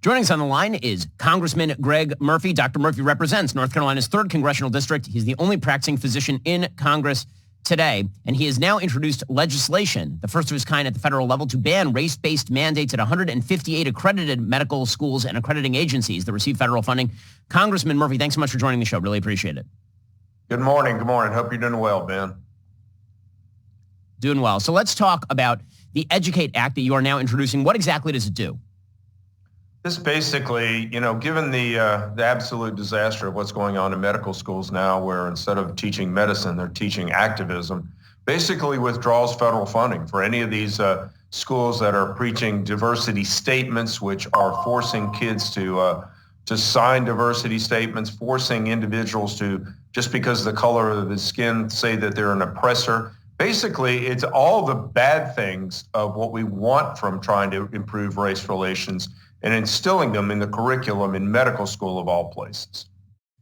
Joining us on the line is Congressman Greg Murphy. Dr. Murphy represents North Carolina's 3rd Congressional District. He's the only practicing physician in Congress today, and he has now introduced legislation, the first of its kind at the federal level, to ban race-based mandates at 158 accredited medical schools and accrediting agencies that receive federal funding. Congressman Murphy, thanks so much for joining the show. Really appreciate it. Good morning. Good morning. Hope you're doing well, Ben. Doing well. So let's talk about the Educate Act that you are now introducing. What exactly does it do? This basically, given the absolute disaster of what's going on in medical schools now, where instead of teaching medicine, they're teaching activism, basically withdraws federal funding for any of these schools that are preaching diversity statements, which are forcing kids to sign diversity statements, forcing individuals to, just because of the color of the skin, say that they're an oppressor. Basically, it's all the bad things of what we want from trying to improve race relations and instilling them in the curriculum in medical school of all places.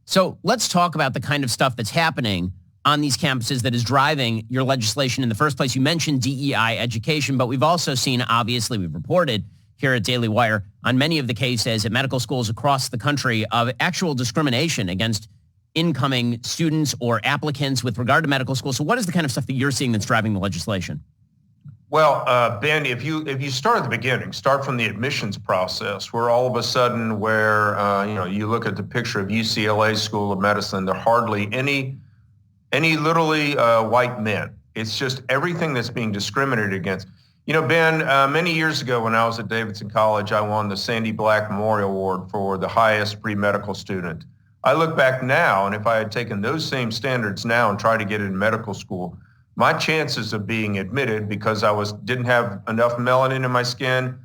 So let's talk about the kind of stuff that's happening on these campuses that is driving your legislation in the first place. You mentioned DEI education, but we've also seen, obviously, we've reported here at Daily Wire on many of the cases at medical schools across the country of actual discrimination against incoming students or applicants with regard to medical school. So what is the kind of stuff that you're seeing that's driving the legislation? Well, Ben, if you start at the beginning, start from the admissions process, where all of a sudden you look at the picture of UCLA School of Medicine, there are hardly any literally white men. It's just everything that's being discriminated against. Ben, many years ago when I was at Davidson College, I won the Sandy Black Memorial Award for the highest pre-medical student. I look back now, and if I had taken those same standards now and tried to get in medical school, my chances of being admitted, because I didn't have enough melanin in my skin,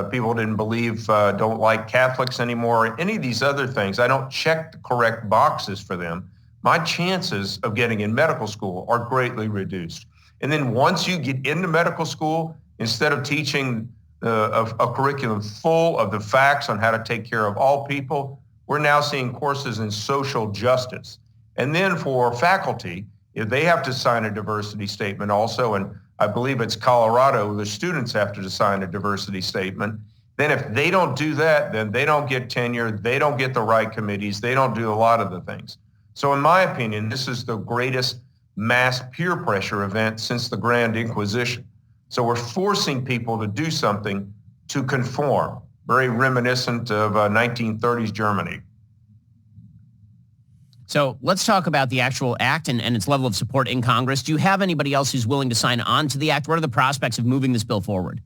people didn't believe, don't like Catholics anymore, any of these other things, I don't check the correct boxes for them, my chances of getting in medical school are greatly reduced. And then once you get into medical school, instead of teaching a curriculum full of the facts on how to take care of all people, we're now seeing courses in social justice. And then for faculty, if they have to sign a diversity statement also, and I believe it's Colorado, the students have to sign a diversity statement, then if they don't do that, then they don't get tenure, they don't get the right committees, they don't do a lot of the things. So in my opinion, this is the greatest mass peer pressure event since the Grand Inquisition. So we're forcing people to do something to conform, very reminiscent of 1930s Germany. So let's talk about the actual act and its level of support in Congress. Do you have anybody else who's willing to sign on to the act? What are the prospects of moving this bill forward?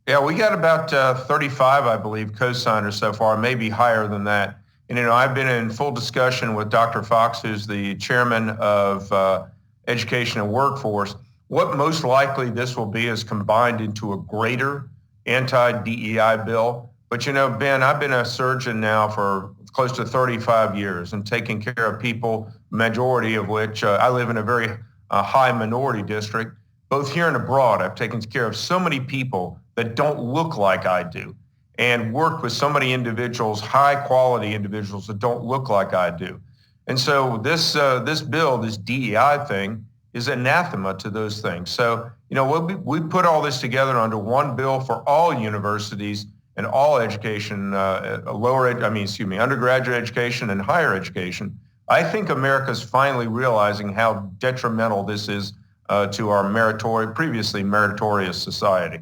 Yeah, we got about 35, I believe, co-signers so far, maybe higher than that. And, I've been in full discussion with Dr. Fox, who's the chairman of Education and Workforce. What most likely this will be is combined into a greater anti-DEI bill. But, Ben, I've been a surgeon now for close to 35 years and taking care of people, majority of which I live in a very high minority district, both here and abroad. I've taken care of so many people that don't look like I do and worked with so many individuals, high quality individuals that don't look like I do. And so this bill, this DEI thing, is anathema to those things. So, we put all this together under one bill for all universities and all education, undergraduate education and higher education. I think America's finally realizing how detrimental this is to our previously meritorious society.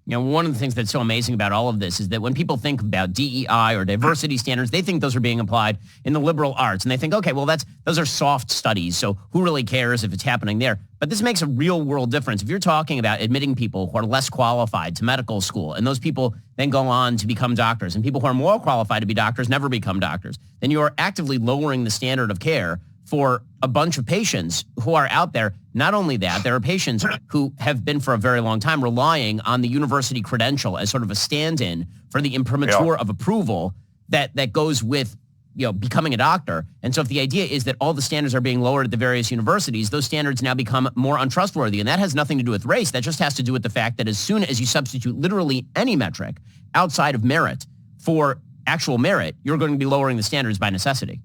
One of the things that's so amazing about all of this is that when people think about DEI or diversity standards, they think those are being applied in the liberal arts. And they think, okay, well, those are soft studies. So who really cares if it's happening there? But this makes a real world difference. If you're talking about admitting people who are less qualified to medical school, and those people then go on to become doctors, and people who are more qualified to be doctors never become doctors, then you are actively lowering the standard of care for a bunch of patients who are out there. Not only that, there are patients who have been for a very long time relying on the university credential as sort of a stand-in for the imprimatur of approval that goes with becoming a doctor. And so if the idea is that all the standards are being lowered at the various universities, those standards now become more untrustworthy. And that has nothing to do with race. That just has to do with the fact that as soon as you substitute literally any metric outside of merit for actual merit, you're going to be lowering the standards by necessity.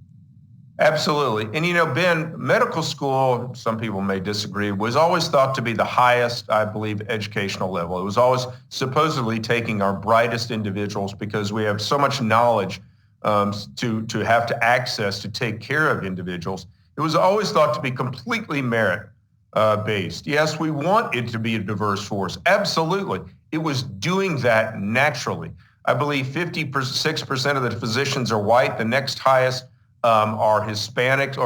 Absolutely. And Ben, medical school, some people may disagree, was always thought to be the highest, I believe, educational level. It was always supposedly taking our brightest individuals because we have so much knowledge to have to access to take care of individuals. It was always thought to be completely merit based. Yes, we want it to be a diverse force. Absolutely. It was doing that naturally. I believe 56% of the physicians are white. The next highest are Hispanics,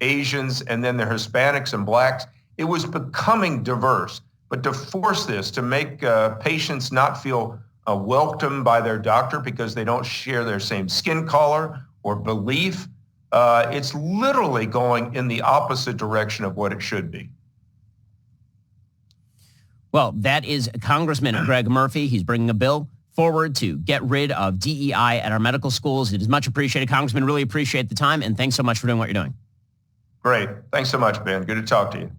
Asians, and then they're Hispanics and blacks. It was becoming diverse. But to force this, to make patients not feel welcomed by their doctor because they don't share their same skin color or belief, it's literally going in the opposite direction of what it should be. Well, that is Congressman Greg Murphy. He's bringing a bill forward to get rid of DEI at our medical schools. It is much appreciated. Congressman, really appreciate the time, and thanks so much for doing what you're doing. Great. Thanks so much, Ben. Good to talk to you.